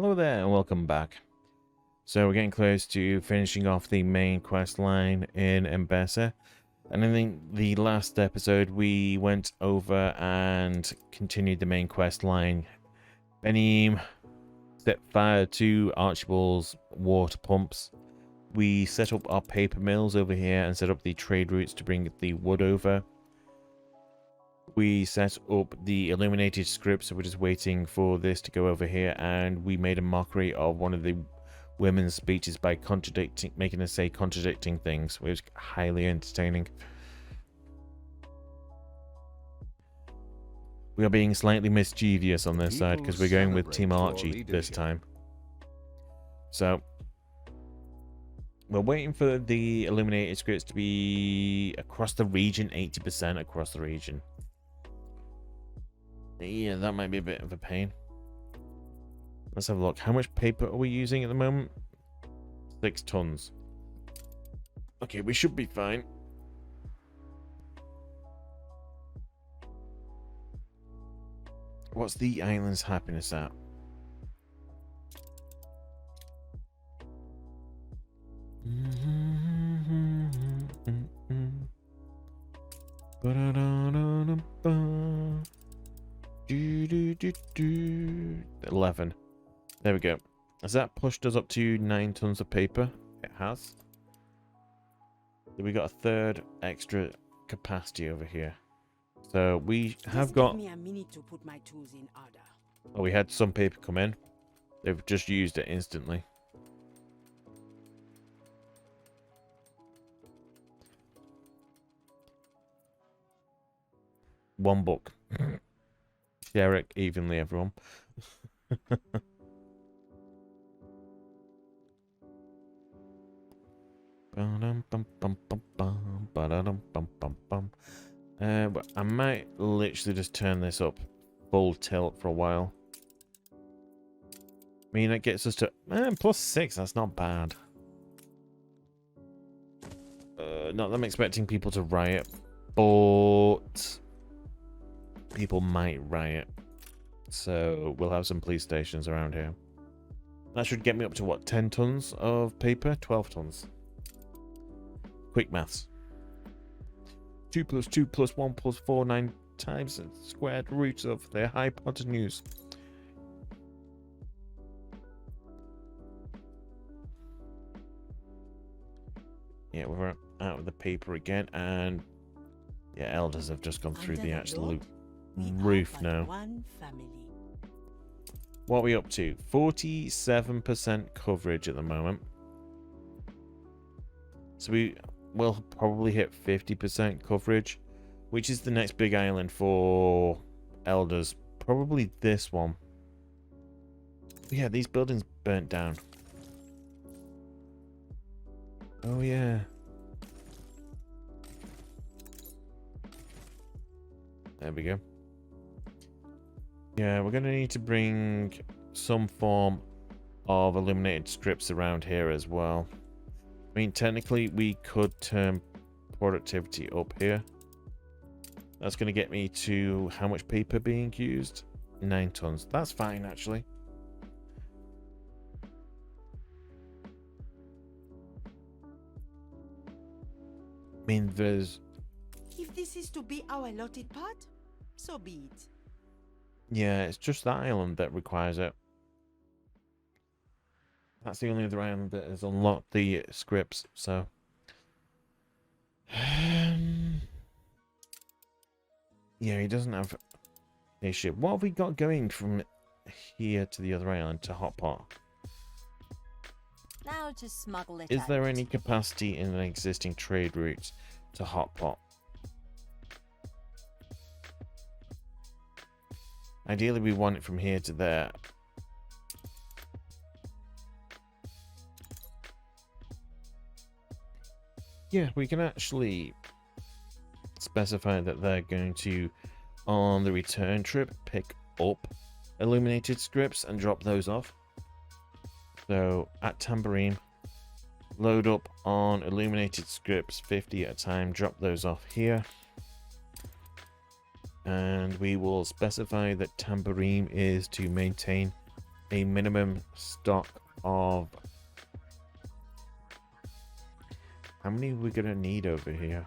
Hello there and welcome back. So we're getting close to finishing off the main quest line in Enbesa. And in the last episode we went over and continued the main quest line. Benim set fire to Archibald's water pumps. We set up our paper mills over here and set up the trade routes to bring the wood over. We set up the illuminated scripts, so we're just waiting for this to go over here, and we made a mockery of one of the women's speeches by making her say contradicting things. It was highly entertaining. We are being slightly mischievous on this side because we're going with Team Archie this time. So we're waiting for the illuminated scripts to be across the region, 80% across the region. Yeah, that might be a bit of a pain. Let's have a look. How much paper are we using at the moment? 6 tons. Okay, we should be fine. What's the island's happiness at? Ba-da-da-da-da-ba. 11. There we go. Has that pushed us up to 9 tons of paper? It has. So we got a third extra capacity over here. So we have got... Give me a minute to put my tools in order. Oh, we had some paper come in. They've just used it instantly. One book. Share it evenly, everyone. I might literally just turn this up full tilt for a while. I mean, it gets us to +6. That's not bad. Not that I'm expecting people to riot, but people might riot. So we'll have some police stations around here. That should get me up to what, 10 tons of paper? 12 tons. Quick maths. 2 + 2 + 1 + 4, 9 times the squared root of the hypotenuse. Yeah, we're out of the paper again, and yeah, elders have just gone through the absolute roof now. What are we up to? 47% coverage at the moment. So we will probably hit 50% coverage, which is the next big island for elders. Probably this one. Yeah, these buildings burnt down. Oh yeah. There we go. Yeah, we're going to need to bring some form of illuminated scripts around here as well. I mean, technically, we could turn productivity up here. That's going to get me to how much paper being used? 9 tons. That's fine, actually. I mean, there's... If this is to be our allotted part, so be it. Yeah, it's just that island that requires it. That's the only other island that has unlocked the scripts, so... yeah, he doesn't have a ship. What have we got going from here to the other island, to Hotpot? Now to smuggle it Is out. there any capacity in an existing trade route to Hotpot? Ideally, we want it from here to there. Yeah, we can actually specify that they're going to, on the return trip, pick up illuminated scripts and drop those off. So, at Tambourine, load up on illuminated scripts, 50 at a time, drop those off here. And we will specify that Tambourine is to maintain a minimum stock of... How many are we going to need over here?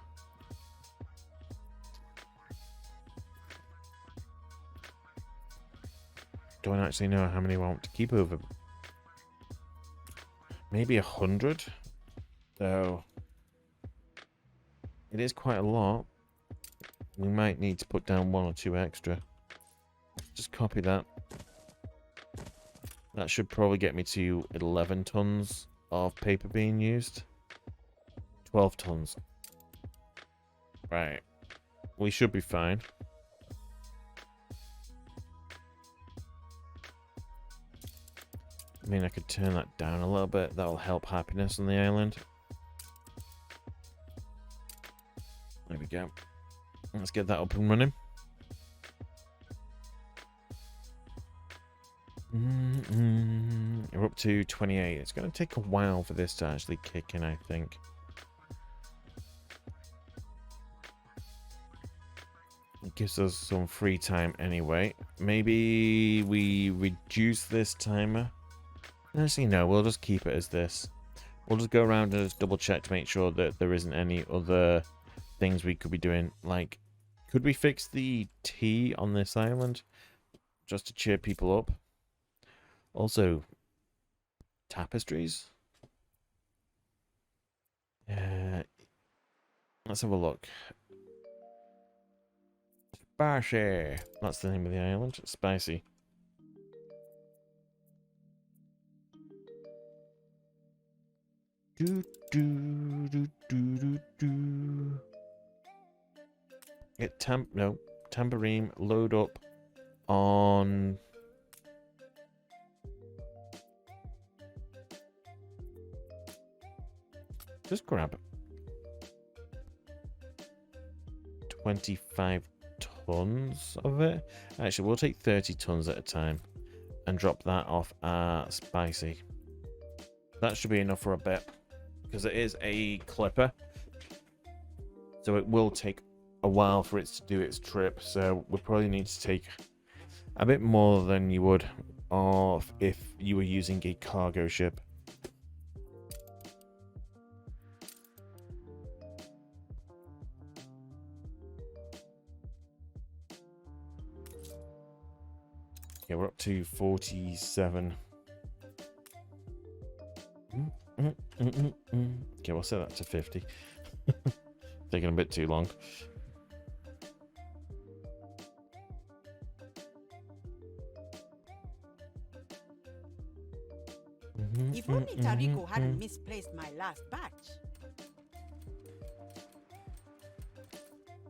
Don't actually know how many I want to keep over. Maybe 100? So it is quite a lot. We might need to put down 1 or 2 extra. Just copy that. That should probably get me to 11 tons of paper being used. 12 tons. Right. We should be fine. I mean, I could turn that down a little bit. That'll help happiness on the island. There we go. Let's get that up and running. We're up to 28. It's going to take a while for this to actually kick in, I think. It gives us some free time anyway. Maybe we reduce this timer. Actually, no, we'll just keep it as this. We'll just go around and just double check to make sure that there isn't any other things we could be doing. Like, could we fix the tea on this island? Just to cheer people up. Also, tapestries. Let's have a look. Spicy. That's the name of the island. Spicy. Do do do do do do. Get tambourine load up on just grab 25 tons of it. Actually, we'll take 30 tons at a time and drop that off at Spicy. That should be enough for a bit because it is a clipper, so it will take a while for it to do its trip. So we probably need to take a bit more than you would of if you were using a cargo ship. Yeah, we're up to 47. Okay, we'll set that to 50. Taking a bit too long. If only Tariko hadn't misplaced my last batch.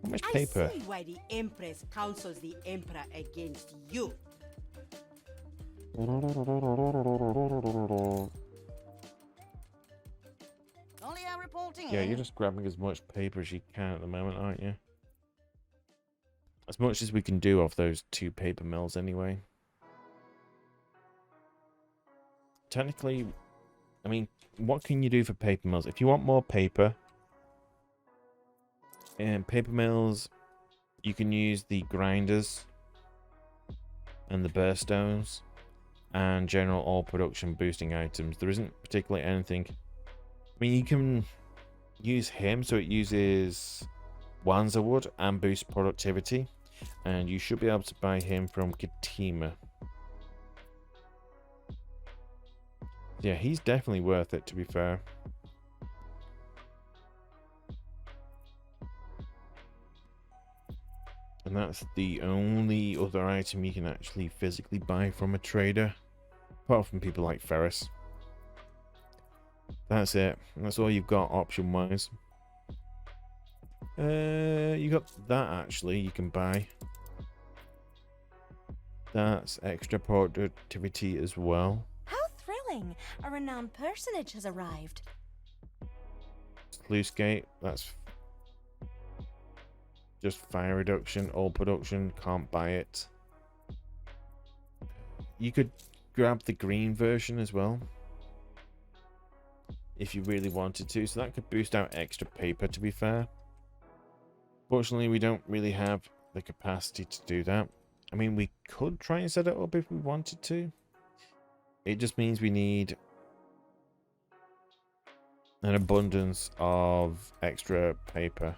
How much I paper? see why the Empress counsels the Emperor against you. Only I'm reporting Yeah, in. you're just grabbing as much paper as you can at the moment, aren't you? As much as we can do off those 2 paper mills anyway. Technically, I mean, what can you do for paper mills? If you want more paper, and paper mills, you can use the grinders and the burstones and general oil production boosting items. There isn't particularly anything. I mean, you can use him, so it uses Wanza wood and boosts productivity, and you should be able to buy him from Katima. Yeah, he's definitely worth it, to be fair. And that's the only other item you can actually physically buy from a trader, apart from people like Ferris. That's it. That's all you've got option-wise. You got that, actually, you can buy. That's extra productivity as well. How thrilling! A renowned personage has arrived. Sluice gate, that's just fire reduction, oil production, can't buy it. You could grab the green version as well, if you really wanted to, so that could boost out extra paper, to be fair. Fortunately, we don't really have the capacity to do that. I mean, we could try and set it up if we wanted to. It just means we need an abundance of extra paper.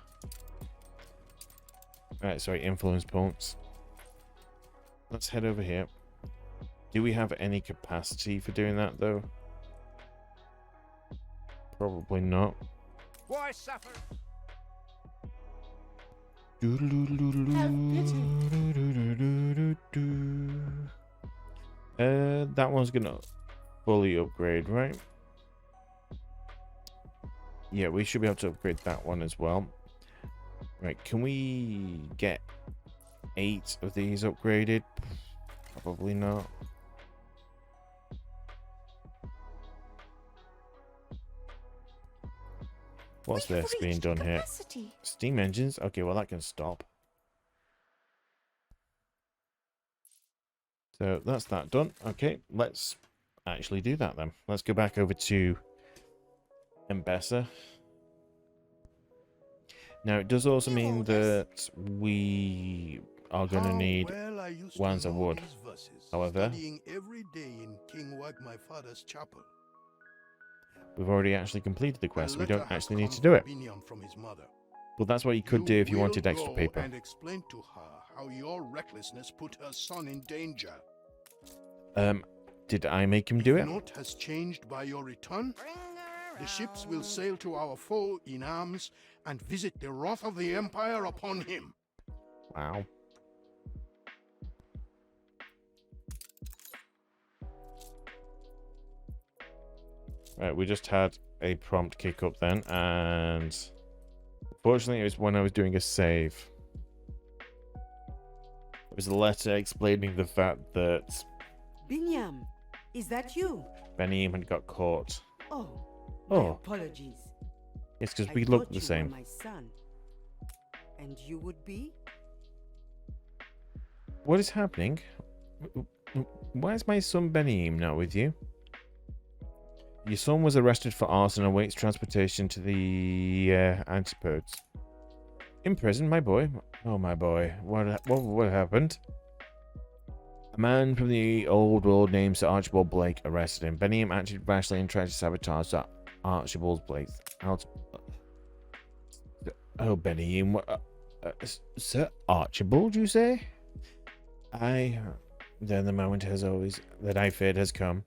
Right, sorry, influence points. Let's head over here. Do we have any capacity for doing that, though? Probably not. Why suffer? That one's gonna fully upgrade, right? Yeah, we should be able to upgrade that one as well. Right, can we get 8 of these upgraded? Probably not. What's We have this being reached done here? capacity. Steam engines? Okay, well that can stop. So that's that done. Okay, let's actually do that then. Let's go back over to Enbesa. Now it does also mean that we are going to need wands of wood. However, studying every day in King Wag, my father's chapel. we've already actually completed the quest. We A letter don't has actually need come to do it. from Biniam from his mother. Well, that's what you could do if you will wanted extra go paper. and explain to her how your recklessness put her son in danger. Did I make him do If it? naught has changed by your return, Bring her the ships will around. sail to our foe in arms and visit the wrath of the Empire upon him. Wow. Right, we just had a prompt kick up then, and fortunately it was when I was doing a save. It was a letter explaining the fact that Binyam, is that you? Benim had got caught. Oh, my Oh. apologies. It's because I we look thought the you were same. my son. And you would be? What is happening? Why is my son Benim not with you? Your son was arrested for arson and awaits transportation to the Antipodes. In prison, my boy. Oh, my boy. What happened? A man from the old world named Sir Archibald Blake arrested him. Benim acted rashly and tried to sabotage Sir Archibald Blake. Oh, Benim. Sir Archibald, you say? Then the moment has always that I feared has come.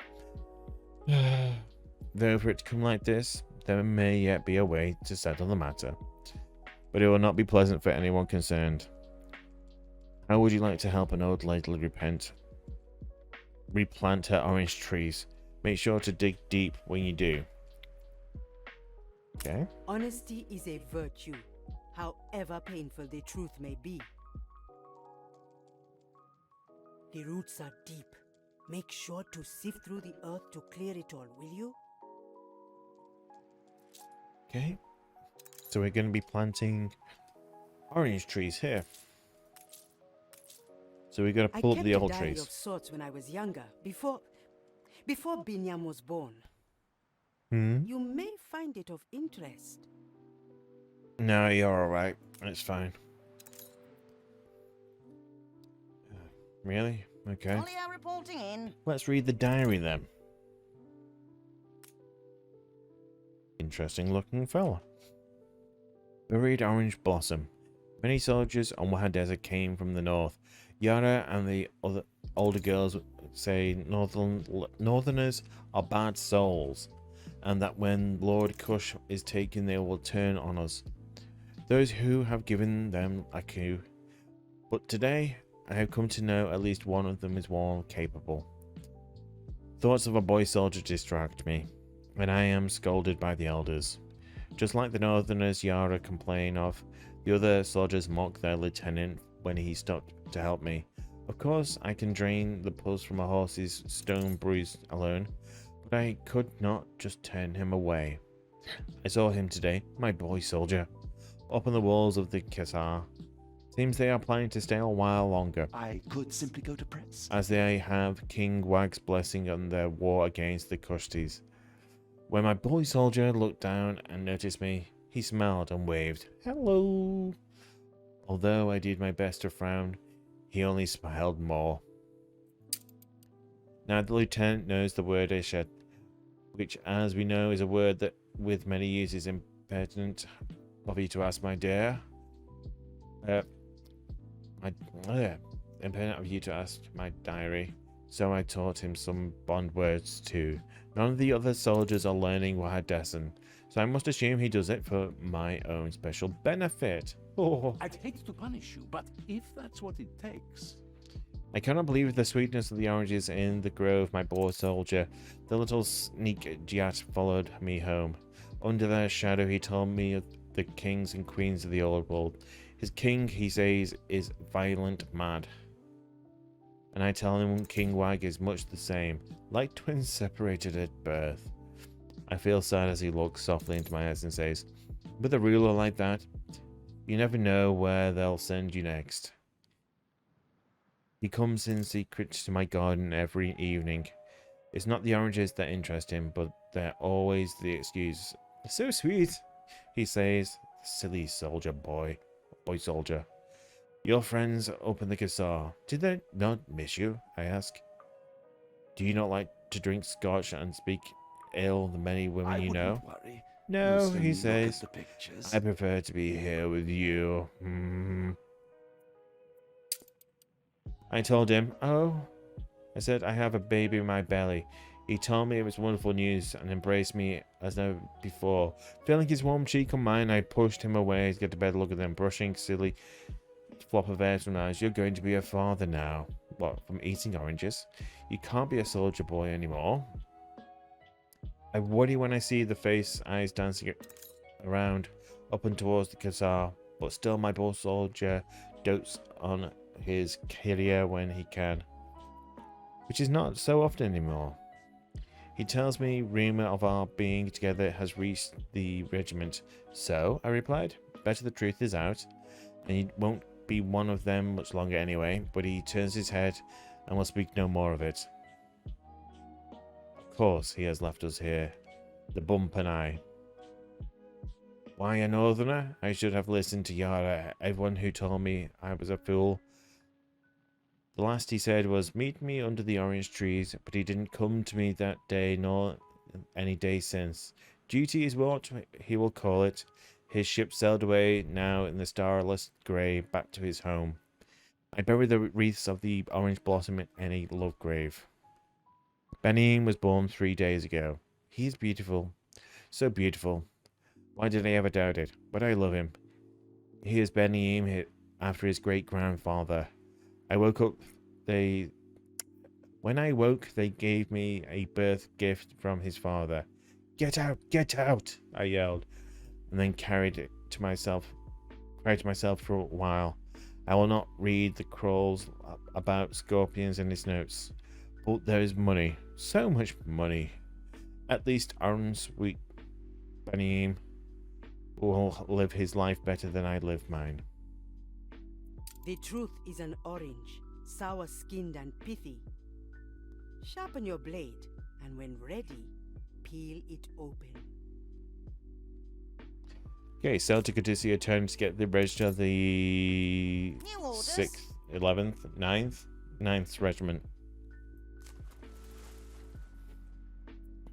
Though for it to come like this, there may yet be a way to settle the matter. But it will not be pleasant for anyone concerned. How would you like to help an old lady replant her orange trees? Make sure to dig deep when you do. Okay. Honesty is a virtue, however painful the truth may be. The roots are deep. Make sure to sift through the earth to clear it all, will you? Okay. So we're going to be planting orange trees here. So we're going to I pull up kept the a old diary trees. of sorts when I was younger, before Binyam was born. You may find it of interest. No, you're alright. It's fine. Really? Okay. Only are reporting in. Let's read the diary then. Interesting looking fella. Buried orange blossom. Many soldiers on Waha Desert came from the north. Yara and the other older girls say northerners are bad souls, and that when Lord Kush is taken they will turn on us. Those who have given them a coup. But today I have come to know at least one of them is more capable. Thoughts of a boy soldier distract me, and I am scolded by the elders. Just like the northerners Yara complain of, the other soldiers mock their lieutenant when he stopped to help me. Of course, I can drain the pus from a horse's stone bruise alone, but I could not just turn him away. I saw him today, my boy soldier, up on the walls of the Kesar. Seems they are planning to stay a while longer, I could simply go to press. as they have King Wag's blessing on their war against the Kushtis. When my boy soldier looked down and noticed me, he smiled and waved, "Hello." Although I did my best to frown, he only smiled more. Now the lieutenant knows the word Ishet, which, as we know, is a word that, with many uses, impertinent of you to ask, my dear. Impertinent of you to ask my diary. So I taught him some Bond words too. None of the other soldiers are learning Wahadesan, so I must assume he does it for my own special benefit. Oh. I'd hate to punish you, but if that's what it takes. I cannot believe the sweetness of the oranges in the grove, my poor soldier. The little sneak Giat followed me home. Under their shadow he told me of the kings and queens of the old world. His king, he says, is violent mad. And I tell him King Wag is much the same, like twins separated at birth. I feel sad as he looks softly into my eyes and says, with a ruler like that, you never know where they'll send you next. He comes in secret to my garden every evening. It's not the oranges that interest him, but they're always the excuse. So sweet, he says, silly soldier boy soldier. Your friends up in the Cassar, did they not miss you? I ask. Do you not like to drink scotch and speak ill the many women you know? Worry. No, We'll he soon look at says. the pictures. I prefer to be here with you. I told him, oh, I said, I have a baby in my belly. He told me it was wonderful news and embraced me as never before. Feeling his warm cheek on mine, I pushed him away to get to bed. Look at them, brushing silly flop of hair from eyes. You're going to be a father now. What, from eating oranges? You can't be a soldier boy anymore. I worry when I see the face, eyes dancing around, up and towards the Khazar, but still my poor soldier dotes on his career when he can, which is not so often anymore. He tells me rumor of our being together has reached the regiment. So, I replied, better the truth is out, and he won't be one of them much longer anyway, but he turns his head and will speak no more of it. Of course, he has left us here, the bump and I. Why a northerner? I should have listened to Yara, everyone who told me I was a fool. The last he said was, meet me under the orange trees, but he didn't come to me that day nor any day since. Duty is what he will call it. His ship sailed away now in the starless grey back to his home. I buried the wreaths of the orange blossom in any love grave. Benin was born 3 days ago. He is beautiful. So beautiful. Why did I ever doubt it? But I love him. He is Benin after his great-grandfather. When I woke, they gave me a birth gift from his father. Get out, I yelled, and then cried to myself for a while. I will not read the crawls about scorpions in his notes. But there is money, so much money. At least Aaron Sweet Benim will live his life better than I live mine. The truth is an orange, sour-skinned and pithy. Sharpen your blade, and when ready, peel it open. Okay, Celtic Odysseus turns to get the register of the New orders. 6th, 11th, 9th Regiment.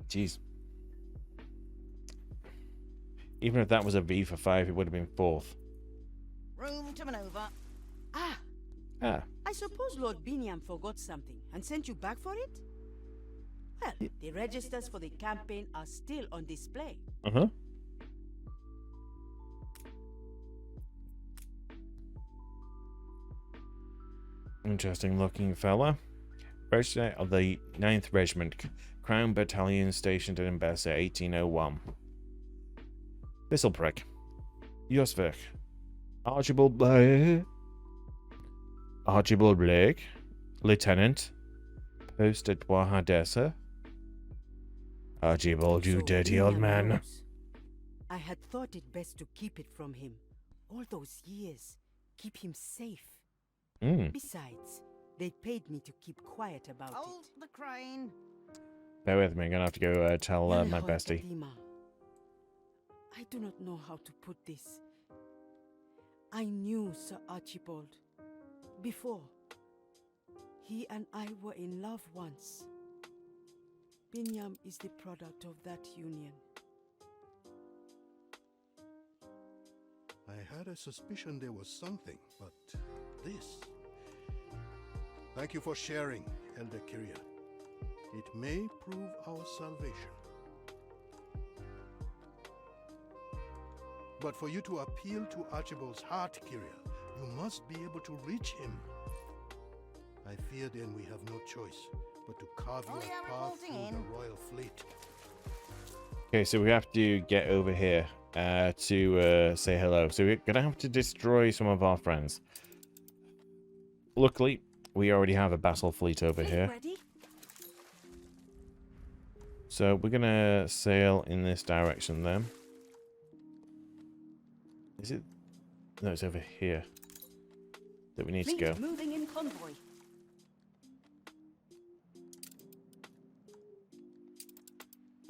Jeez. Even if that was a V for 5, it would have been 4th. Room to maneuver. Ah, I suppose Lord Biniam forgot something and sent you back for it? Well, the registers for the campaign are still on display. uh-huh. Interesting looking fella. Register of the 9th Regiment, Crown Battalion stationed in Enbesa, 1801. Thistleprick. Yosvik. Archibald Blake. Lieutenant. Post at Wahadesa. Archibald, you So dirty old Biniam man. knows. I had thought it best to keep it from him. All those years. Keep him safe. Besides, they paid me to keep quiet about Hold it. the crane. Bear with me, I'm gonna have to go tell my Yalhon bestie. Kadima. I do not know how to put this. I knew Sir Archibald before. He and I were in love once. Binyam is the product of that union. I had a suspicion there was something, but this... Thank you for sharing, Elder Kyria. It may prove our salvation. But for you to appeal to Archibald's heart, Kyria, you must be able to reach him. I fear then we have no choice but to carve you a path through the royal fleet. Okay, so we have to get over here to say hello. So we're going to have to destroy some of our friends. Luckily, we already have a battle fleet over here. Ready? So we're going to sail in this direction then. Is it? No, it's over here that we need to go. Moving in convoy.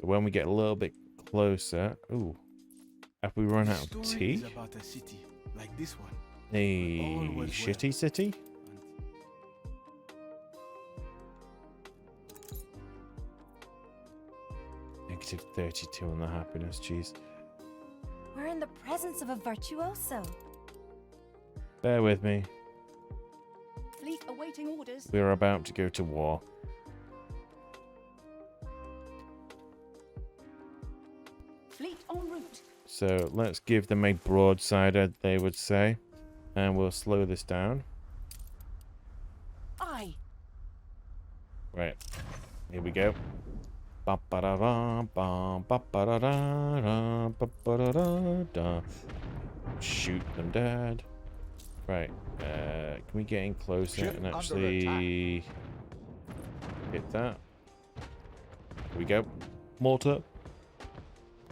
When we get a little bit closer... Ooh. Have we run out of tea? Is about a city like this one. A Always shitty well. city? Negative 32 on the happiness, jeez. We're in the presence of a virtuoso. Bear with me. Fleet awaiting orders. We are about to go to war. Fleet en route. So let's give them a broadside, they would say. And we'll slow this down. Aye. Right. Here we go. Ba-ba-da-da, ba, ba-ba-da-da-da, ba-ba-da-da-da. Shoot them dead. Right. Can we get in closer Ship and under actually hit that? Here we go. Mortar.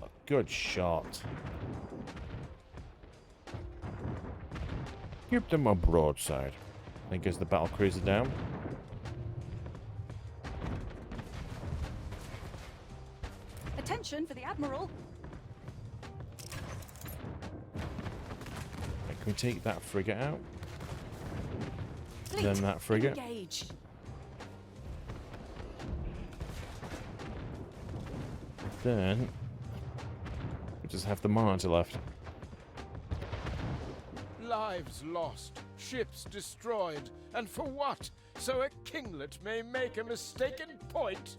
A good shot. Give them a broadside. I think as the battle cruiser down. Attention for the Admiral. Right, can we take that frigate out? Fleet Then that frigate. engage. Then we just have the monitor left. Lives lost, ships destroyed, and for what? So a kinglet may make a mistaken point?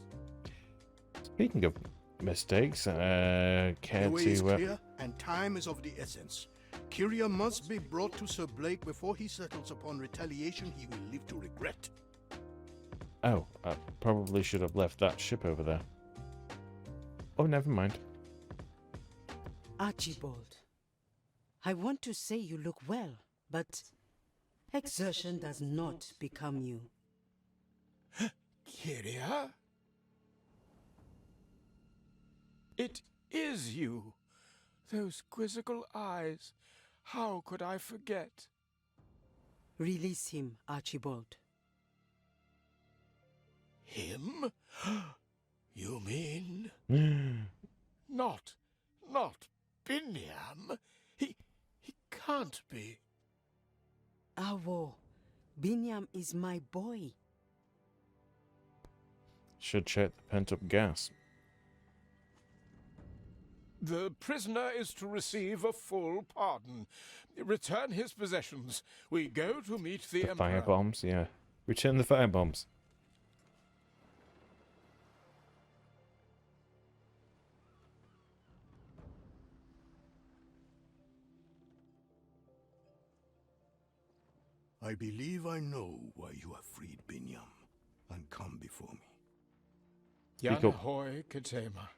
Speaking of mistakes, care The way is to... clear, and time is of the essence. Kyria must be brought to Sir Blake before he settles upon retaliation he will live to regret. Oh, I probably should have left that ship over there. Oh, never mind. Archibald, I want to say you look well, but exertion does not become you. Kyria? It is you. Those quizzical eyes. How could I forget? Release him, Archibald. Him? You mean? Not Binyam? He can't be. Awo, Binyam is my boy. Should check the pent-up gas. The prisoner is to receive a full pardon. Return his possessions. We go to meet the The Emperor. firebombs, yeah. Return the firebombs. I believe I know why you have freed Binyam and come before me. Speak up. Yanahoy Katema.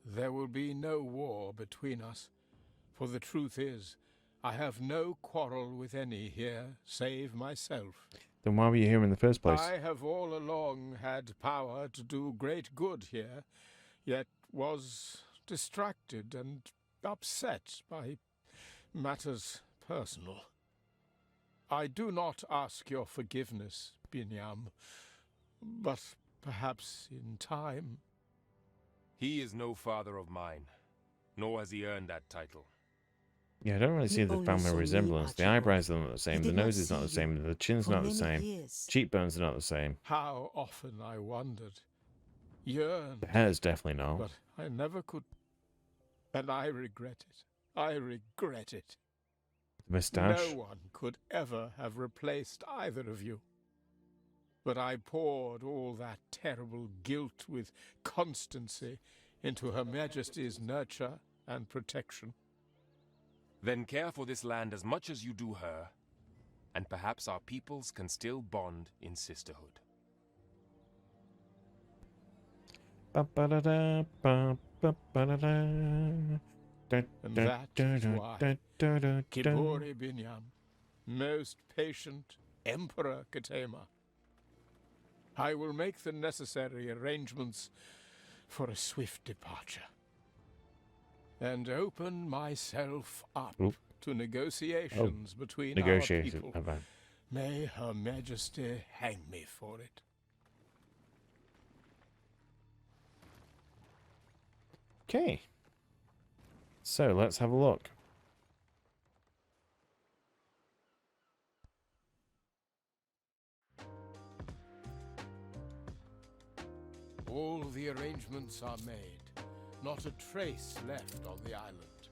There will be no war between us, for the truth is, I have no quarrel with any here, save myself. Then why were you here in the first place? I have all along had power to do great good here, yet was distracted and upset by matters personal. I do not ask your forgiveness, Binyam, but perhaps in time. He is no father of mine, nor has he earned that title. Yeah, I don't really see the only family saw me, resemblance. The Archibald. eyebrows are not the same, He the did not nose is not see the same, the chin's For not the many same, years. cheekbones are not the same. How often I wondered. yearned. Bears definitely not. But I never could. And I regret it. I regret it. Moustache. No one could ever have replaced either of you. But I poured all that terrible guilt with constancy into Her Majesty's nurture and protection. Then care for this land as much as you do her, and perhaps our peoples can still bond in sisterhood. And that is why Kibori Binyam, most patient Emperor Katema, I will make the necessary arrangements for a swift departure, and open myself up to negotiations between our people. May Her Majesty hang me for it. Okay. So let's have a look. All the arrangements are made. Not a trace left on the island.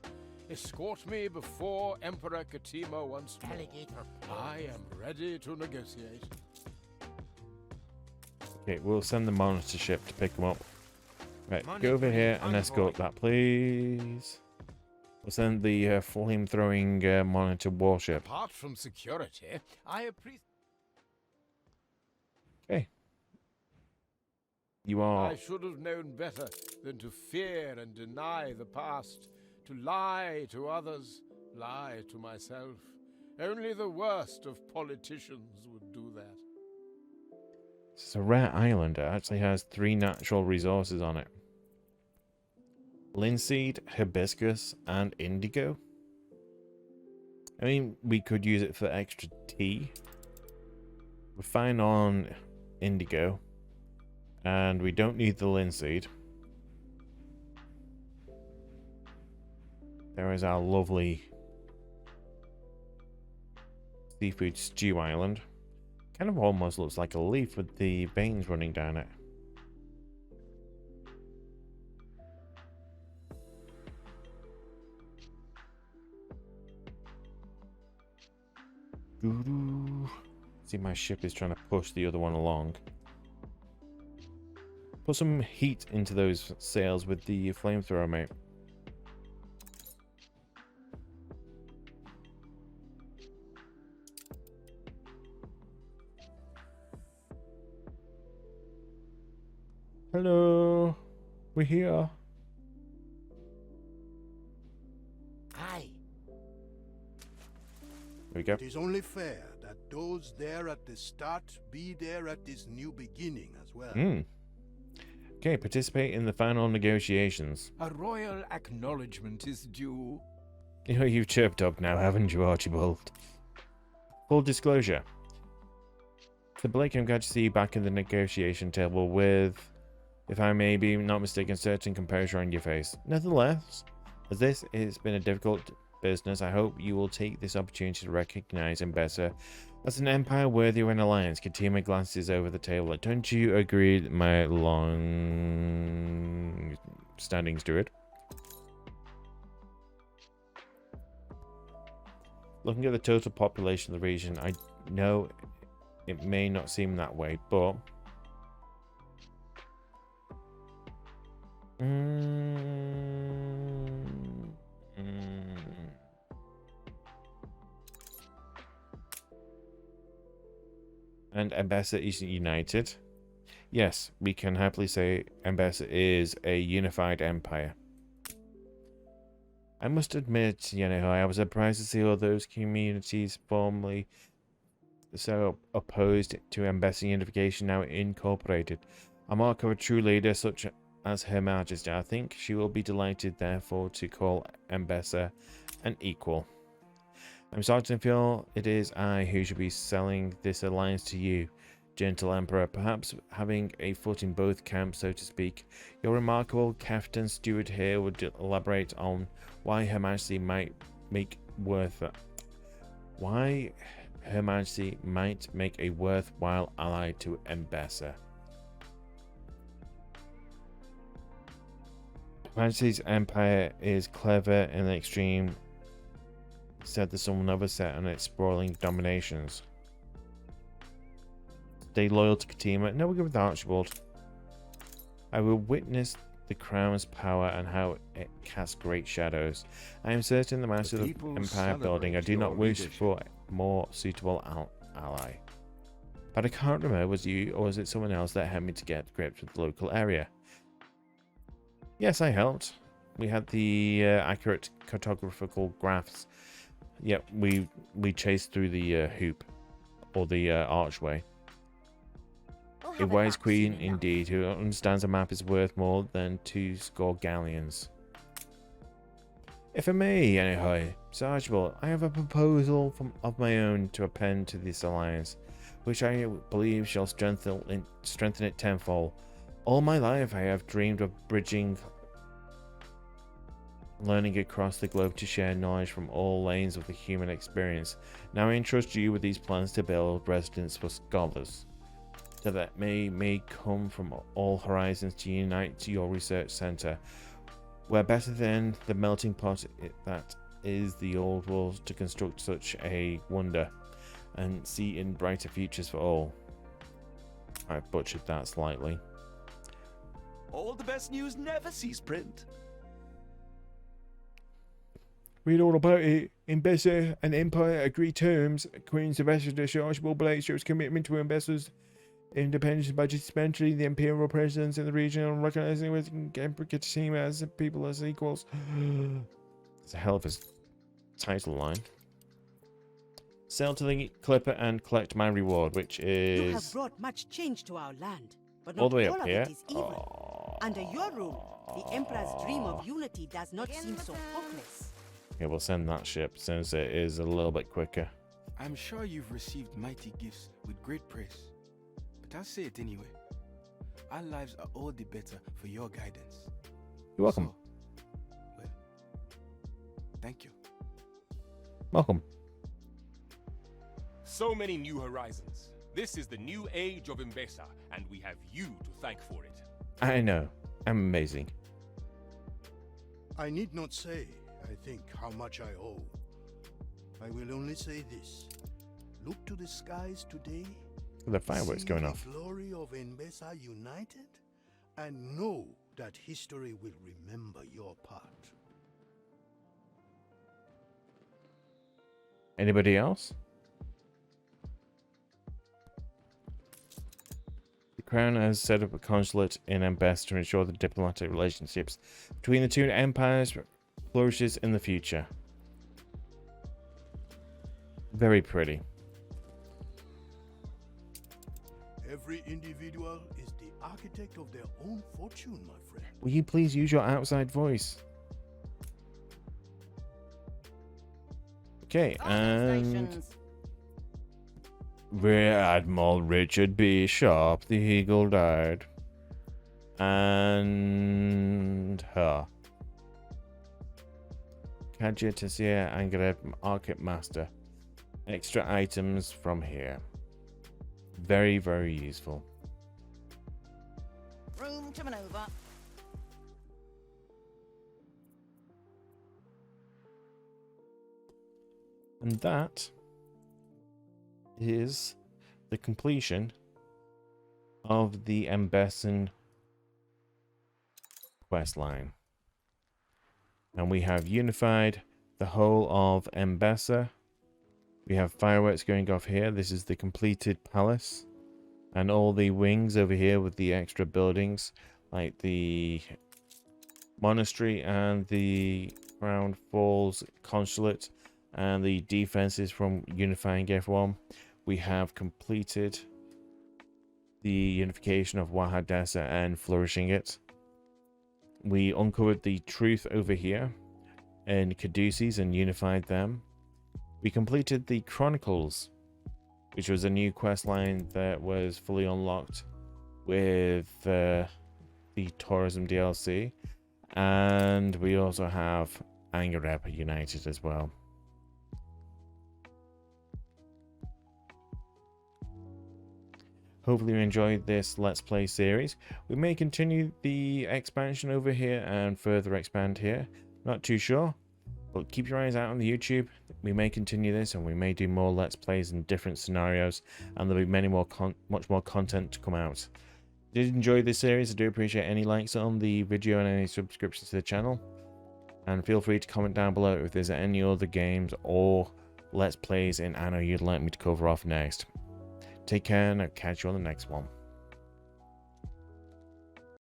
Escort me before Emperor Katema once more. I am ready to negotiate. Okay, we'll send the monitor ship to pick them up. Right, go over here and escort that, please. We'll send the flame-throwing monitor warship. Apart from security, I appreciate. Okay. You are... I should have known better than to fear and deny the past, to lie to others, lie to myself. Only the worst of politicians would do that. It's a rare island. It actually has 3 natural resources on it. Linseed, hibiscus, and indigo. I mean, we could use it for extra tea. We're fine on indigo. And we don't need the linseed. There is our lovely seafood stew island. Kind of almost looks like a leaf with the veins running down it. See, my ship is trying to push the other one along. Put some heat into those sails with the flamethrower, mate. Hello, we're here. Aye. There we go. It is only fair that those there at the start be there at this new beginning as well. Okay, participate in the final negotiations. A royal acknowledgement is due. You know, you've chirped up now, haven't you, Archibald? Full disclosure. So Blake, I'm glad to see you back in the negotiation table with, if I may be not mistaken, certain composure on your face. Nevertheless, as this has been a difficult business, I hope you will take this opportunity to recognize Enbesa as an empire worthy of an alliance. Katema glances over the table. Don't you agree, my long-standing steward? Looking at the total population of the region, I know it may not seem that way, but... And Enbesa is united. Yes, we can happily say Enbesa is a unified empire. I must admit, I was surprised to see all those communities formerly so opposed to Enbesa unification now incorporated. A mark of a true leader such as Her Majesty. I think she will be delighted, therefore, to call Enbesa an equal. I'm starting to feel it is I who should be selling this alliance to you, gentle Emperor, perhaps having a foot in both camps, so to speak. Your remarkable captain steward here would elaborate on why Her Majesty might make a worthwhile ally to Enbesa. Majesty's empire is clever in the extreme, said the sun will never set on its sprawling dominations. Stay loyal to Katima. No, we'll go with Archibald. I will witness the crown's power and how it casts great shadows. I am certain the master of the empire building. I do not wish for a more suitable ally. But I can't remember, was you or was it someone else that helped me to get grips with the local area? Yes, I helped. We had the accurate cartographical graphs. Yep, we chased through the hoop, or the archway. A wise queen indeed, who understands a map is worth more than 2 score galleons. If I may, anyhow, Sir Archibald, I have a proposal of my own to append to this alliance, which I believe shall strengthen it tenfold. All my life I have dreamed of bridging learning across the globe to share knowledge from all lanes of the human experience. Now I entrust you with these plans to build residence for scholars, so that may come from all horizons to unite to your research center, where better than the melting pot that is the old world to construct such a wonder and see in brighter futures for all. I butchered that slightly. All the best news never sees print. Read all about it. Enbesa and Empire agree terms. Queen's ambassador Sir Archibald Blake shows commitment to Enbesa's independence by dispensing the imperial presence in the region and recognizing with Emperor Katima as people as equals. It's a hell of a title line. Sail to the Clipper and collect my reward, which is... You have brought much change to our land, but not all the way all up of here. it is evil. Under your rule, the Emperor's dream of unity does not seem so hopeless. Okay, we'll send that ship since it is a little bit quicker. I'm sure you've received mighty gifts with great praise, but I'll say it anyway. Our lives are all the better for your guidance. You're welcome. So, well, thank you. Welcome. So many new horizons. This is the new age of Enbesa, and we have you to thank for it. I know. I'm amazing. I need not say, I think, how much I owe. I will only say this. Look to the skies today. The fireworks going off. See the glory of Enbesa united, and know that history will remember your part. Anybody else? The Crown has set up a consulate in Enbesa to ensure the diplomatic relationships between the two empires flourishes in the future. Very pretty. Every individual is the architect of their own fortune, my friend. Will you please use your outside voice? Okay, and Rear Admiral Richard B. Sharp, the Eagle, died. And her. Kaja Tessia Angared, Archit Master. Extra items from here. Very, very useful. Room to maneuver. And that is the completion of the Enbesa quest line. And we have unified the whole of Enbesa. We have fireworks going off here. This is the completed palace. And all the wings over here with the extra buildings, like the monastery and the Crown Falls Consulate, and the defenses from unifying everyone. We have completed the unification of Wahadesa and flourishing it. We uncovered the truth over here in Caduceus and unified them. We completed the Chronicles, which was a new quest line that was fully unlocked with the tourism DLC. And we also have Angarep United as well. Hopefully you enjoyed this Let's Play series. We may continue the expansion over here and further expand here. Not too sure, but keep your eyes out on the YouTube. We may continue this and we may do more Let's Plays in different scenarios, and there'll be much more content to come out. Did you enjoy this series? I do appreciate any likes on the video and any subscriptions to the channel. And feel free to comment down below if there's any other games or Let's Plays in Anno you'd like me to cover off next. Take care and I'll catch you on the next one.